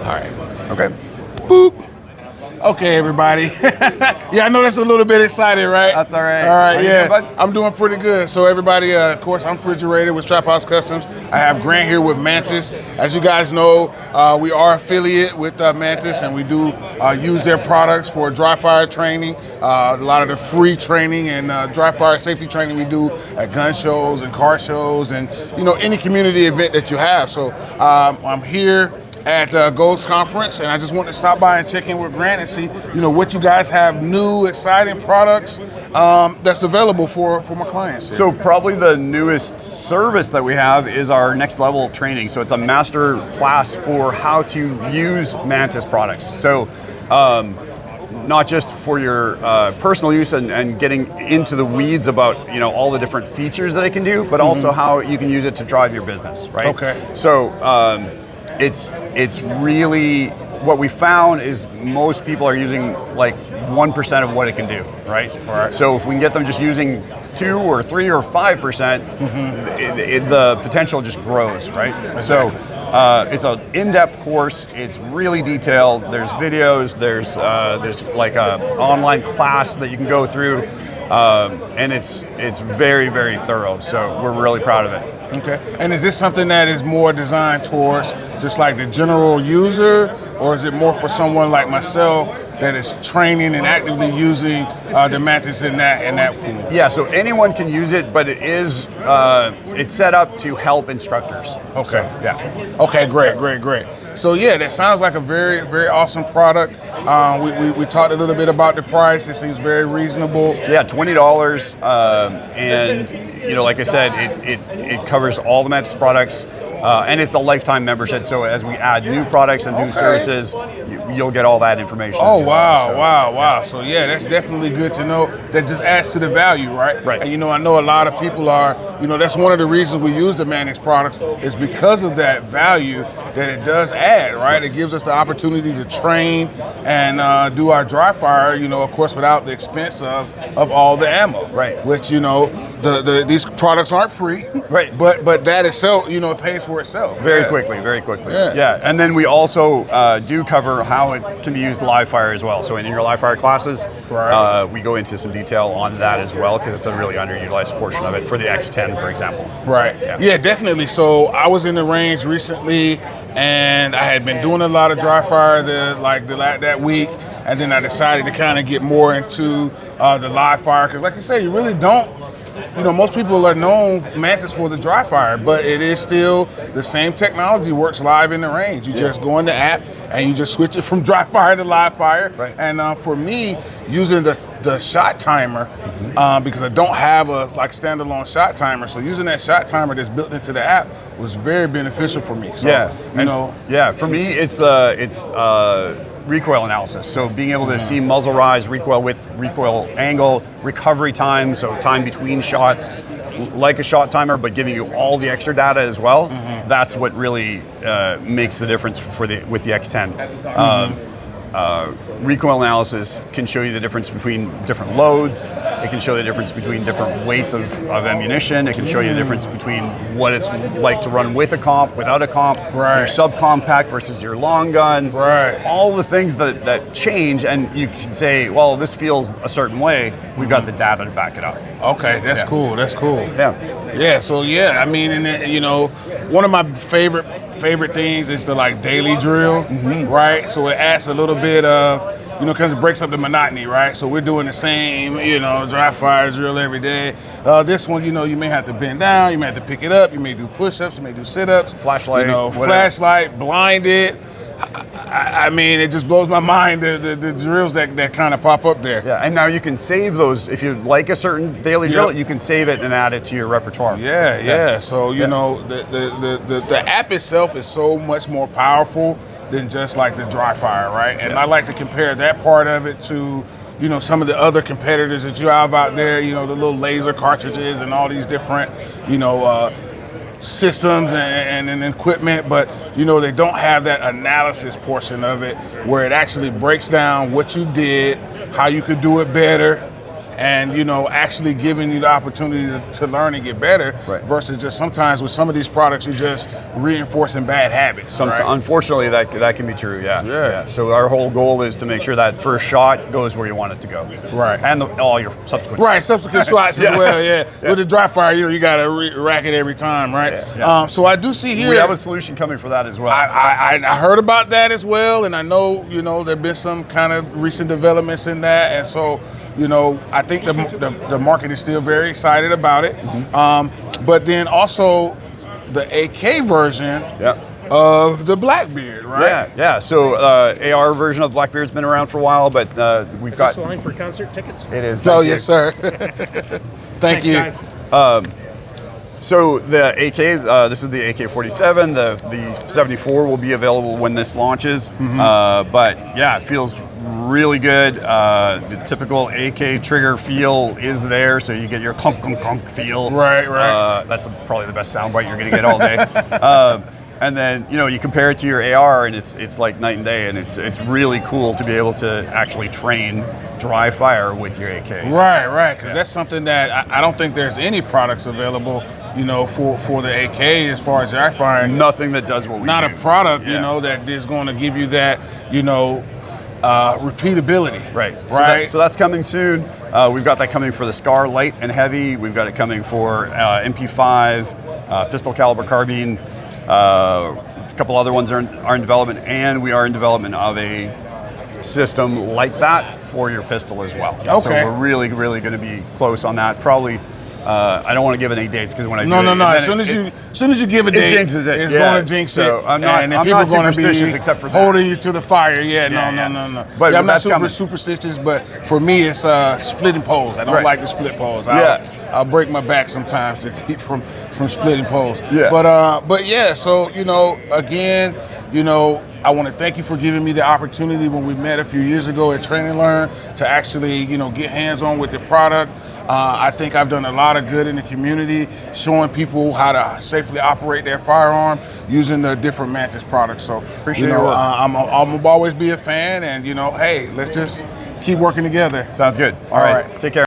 All right. Okay. Boop. Okay, everybody. Yeah, I know that's a little bit excited, right? That's all right. All right, How you yeah. doing, bud? I'm doing pretty good. So everybody, of course, I'm Refrigerator with Strap House Customs. I have Grant here with Mantis. As you guys know, we are affiliate with Mantis, and we do use their products for dry fire training. A lot of the free training and dry fire safety training we do at gun shows and car shows and, any community event that you have. So I'm here at the G.O.A.L.S conference, and I just want to stop by and check in with Grant and see, what you guys have new, exciting products that's available for my clients here. So probably the newest service that we have is our next level training. So it's a master class for how to use Mantis products. So not just for your personal use and getting into the weeds about all the different features that it can do, but also how you can use it to drive your business, right? Okay. So it's really, what we found is most people are using like 1% of what it can do, right? Right. So if we can get them just using 2 or 3 or 5%, the potential just grows, right? Exactly. So it's an in-depth course. It's really detailed. There's videos. There's like a online class that you can go through, and it's very, very thorough. So we're really proud of it. Okay. And is this something that is more designed towards just like the general user, or is it more for someone like myself that is training and actively using the Mantis in that form? Yeah, so anyone can use it, but it's set up to help instructors. Okay. So, yeah. Okay, great. So yeah, that sounds like a very, very awesome product. We talked a little bit about the price. It seems very reasonable. Yeah, $20, and like I said, it covers all the Mantis products. And it's a lifetime membership, so as we add new products and new services, you'll get all that information. Oh, wow. wow. So yeah, that's definitely good to know. That just adds to the value, right? Right. And I know a lot of people are, that's one of the reasons we use the Mantis products is because of that value that it does add, right? It gives us the opportunity to train and do our dry fire, of course, without the expense of all the ammo. Right. Which, these products aren't free. Right. But that itself, it pays for itself. Very quickly. Yeah. And then we also do cover how it can be used live fire as well. So in your live fire classes, right. We go into some detail on that as well, because it's a really underutilized portion of it for the X10, for example. Right. Yeah, definitely. So I was in the range recently, and I had been doing a lot of dry fire that week, and then I decided to kind of get more into the live fire, because like you say, you really don't. Most people are known Mantis for the dry fire, but it is still the same technology works live in the range. You just go in the app and you just switch it from dry fire to live fire. Right. And for me, using the shot timer, because I don't have a standalone shot timer, so using that shot timer that's built into the app was very beneficial for me. So, for me, it's recoil analysis. So being able to see muzzle rise, recoil width, recoil angle, recovery time, so time between shots, like a shot timer, but giving you all the extra data as well. That's what really makes the difference with the X10. Recoil analysis can show you the difference between different loads. It can show the difference between different weights of ammunition. It can show you the difference between what it's like to run with a comp, without a comp, your subcompact versus your long gun. Right. All the things that change, and you can say, well, this feels a certain way. We've got the data to back it up. Okay, that's cool. Yeah. Yeah, so I mean, and one of my favorite things is the daily drill, right? So it adds a little bit of, because it breaks up the monotony, right? So we're doing the same, dry fire drill every day. This one, you may have to bend down, you may have to pick it up, you may do push-ups, you may do sit-ups. Flashlight. Flashlight, blinded. I mean, it just blows my mind, the drills that kind of pop up there. Yeah, and now you can save those. If you like a certain daily drill, you can save it and add it to your repertoire. Yeah. So, the app itself is so much more powerful than just the dry fire, right? And I like to compare that part of it to, some of the other competitors that you have out there, the little laser cartridges and all these different, systems and equipment, but they don't have that analysis portion of it where it actually breaks down what you did, how you could do it better, and actually giving you the opportunity to learn and get better, Right. versus just sometimes with some of these products you're just reinforcing bad habits. Right? Unfortunately, that can be true. Yeah. So our whole goal is to make sure that first shot goes where you want it to go. Right. And all your subsequent. Right, subsequent shots as well. Yeah. Yeah. With the dry fire, you got to rack it every time, right? Yeah. So I do see here. We have a solution coming for that as well. I heard about that as well, and I know there've been some kind of recent developments in that, and so I think the market is still very excited about it. But then also the AK version of the Blackbeard, right? Yeah. So AR version of Blackbeard's been around for a while, but we've got. Is this the line for concert tickets? It is. Oh yes, sir. Thank you. Guys. So the AK, this is the AK-47. The 74 will be available when this launches. But yeah, it feels really good. The typical AK trigger feel is there, so you get your clunk clunk clunk feel. Right. That's probably the best soundbite you're going to get all day. And then you compare it to your AR, and it's like night and day, and it's really cool to be able to actually train dry fire with your AK. Right. Because that's something that I don't think there's any products available, for the AK as far as dry firing. Nothing that does what we do. Not a product, that is going to give you that, repeatability. Right. So that's coming soon. We've got that coming for the SCAR light and heavy. We've got it coming for MP5, pistol caliber carbine. A couple other ones are in development, and we are in development of a system like that for your pistol as well. Okay. So we're really, really going to be close on that. Probably. I don't want to give any dates because when I do no. As soon as you give a date, jinxes it. It's going to jinx it. I'm not people are going to superstitious be except for that. holding you to the fire. No. But I'm not that's superstitious, but for me, it's splitting poles. I don't like to split poles. I'll break my back sometimes to keep from splitting poles. Yeah. But yeah. So again, I want to thank you for giving me the opportunity when we met a few years ago at Train and Learn to actually, get hands-on with the product. I think I've done a lot of good in the community, showing people how to safely operate their firearm using the different Mantis products. So, Appreciate your work. I'm always be a fan, and hey, let's just keep working together. Sounds good. All right. Take care.